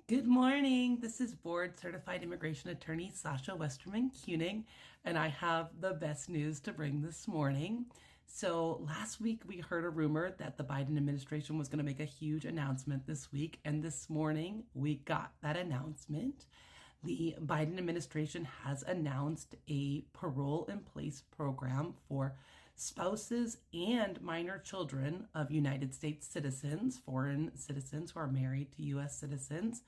Good morning. This is board certified immigration attorney Sasha Westerman Kuning, and I have the best news to bring this morning. So, last week we heard a rumor that the Biden administration was going to make a huge announcement this week, and this morning we got that announcement. The Biden administration has announced a parole in place program for spouses and minor children of United States citizens, foreign citizens who are married to U.S. citizens,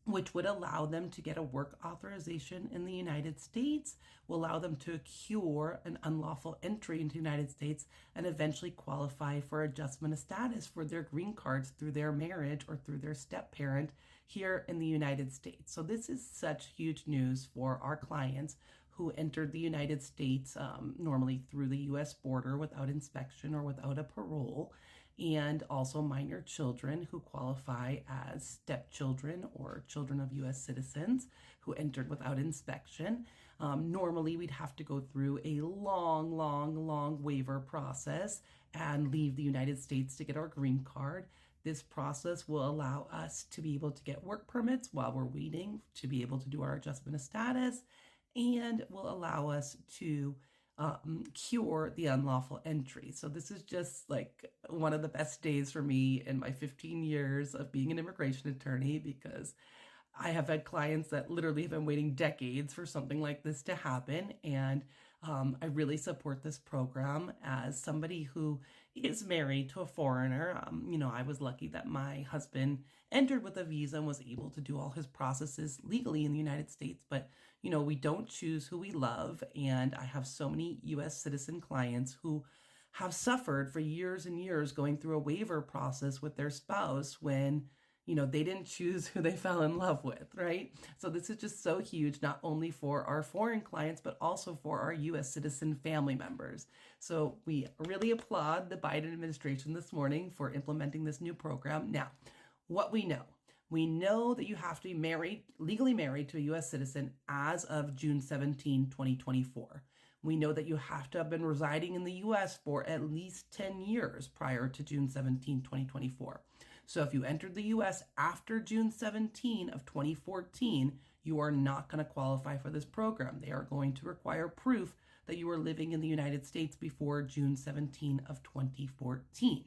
which would allow them to get a work authorization in the United States, will allow them to cure an unlawful entry into the United States, and eventually qualify for adjustment of status for their green cards through their marriage or through their step parent here in the United States. So this is such huge news for our clients who entered the United States normally through the U.S. border without inspection or without a parole, and also minor children who qualify as stepchildren or children of U.S. citizens who entered without inspection. Normally, we'd have to go through a long waiver process and leave the United States to get our green card. This process will allow us to be able to get work permits while we're waiting to be able to do our adjustment of status, and will allow us to cure the unlawful entry. So this is just like one of the best days for me in my 15 years of being an immigration attorney, because I have had clients that literally have been waiting decades for something like this to happen. And I really support this program as somebody who is married to a foreigner. I was lucky that my husband entered with a visa and was able to do all his processes legally in the United States. But, we don't choose who we love. And I have so many U.S. citizen clients who have suffered for years and years going through a waiver process with their spouse when they didn't choose who they fell in love with, right? So this is just so huge, not only for our foreign clients, but also for our U.S. citizen family members. So we really applaud the Biden administration this morning for implementing this new program. Now, what we know that you have to be legally married to a U.S. citizen as of June 17, 2024. We know that you have to have been residing in the U.S. for at least 10 years prior to June 17, 2024. So if you entered the U.S. after June 17 of 2014, you are not going to qualify for this program. They are going to require proof that you were living in the United States before June 17 of 2014.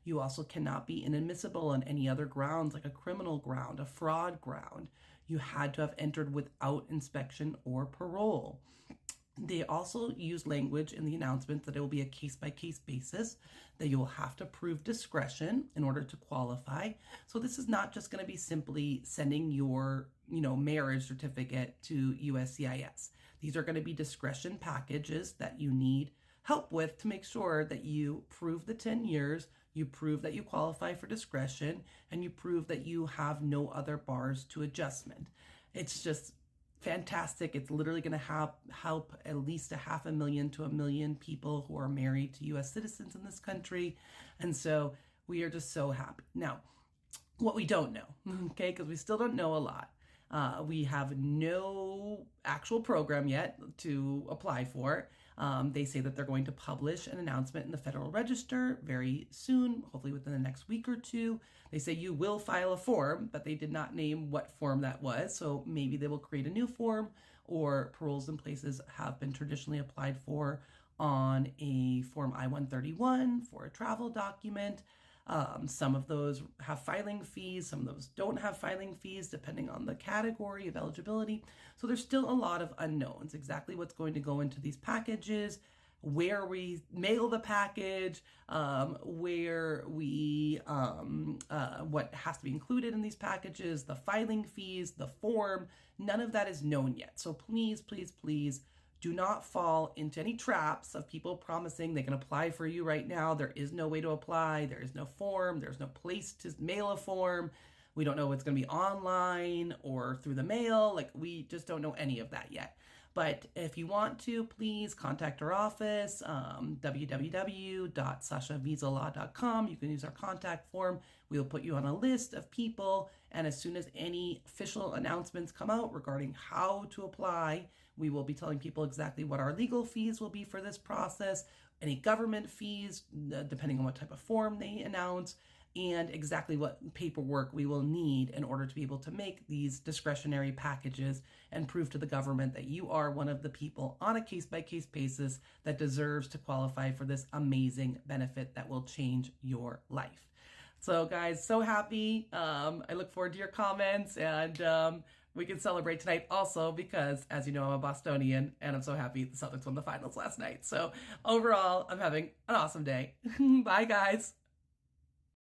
You also cannot be inadmissible on any other grounds, like a criminal ground, a fraud ground. You had to have entered without inspection or parole. They also use language in the announcement that it will be a case-by-case basis, that you will have to prove discretion in order to qualify. So this is not just going to be simply sending your, marriage certificate to USCIS. These are going to be discretion packages that you need help with to make sure that you prove the 10 years, you prove that you qualify for discretion, and you prove that you have no other bars to adjustment. It's just fantastic. It's literally going to help at least 500,000 to 1 million people who are married to U.S. citizens in this country. And so we are just so happy. Now, what we don't know, okay, because we still don't know a lot. We have no actual program yet to apply for. They say that they're going to publish an announcement in the Federal Register very soon, hopefully within the next week or two. They say you will file a form, but they did not name what form that was. So maybe they will create a new form, or paroles in places have been traditionally applied for on a Form I-131 for a travel document. Some of those have filing fees, some of those don't have filing fees, depending on the category of eligibility. So there's still a lot of unknowns, exactly what's going to go into these packages, where we mail the package, where we, what has to be included in these packages, the filing fees, the form. None of that is known yet. So please, please, please, do not fall into any traps of people promising they can apply for you right now. There is no way to apply. There is no form. There's no place to mail a form. We don't know if it's going to be online or through the mail. We just don't know any of that yet. But if you want to, please contact our office, www.sashavisalaw.com. You can use our contact form. We'll put you on a list of people. And as soon as any official announcements come out regarding how to apply, we will be telling people exactly what our legal fees will be for this process, any government fees, depending on what type of form they announce, and exactly what paperwork we will need in order to be able to make these discretionary packages and prove to the government that you are one of the people on a case-by-case basis that deserves to qualify for this amazing benefit that will change your life. So guys, so happy. I look forward to your comments, and we can celebrate tonight also because, as you know, I'm a Bostonian and I'm so happy the Celtics won the finals last night. So overall, I'm having an awesome day. Bye guys.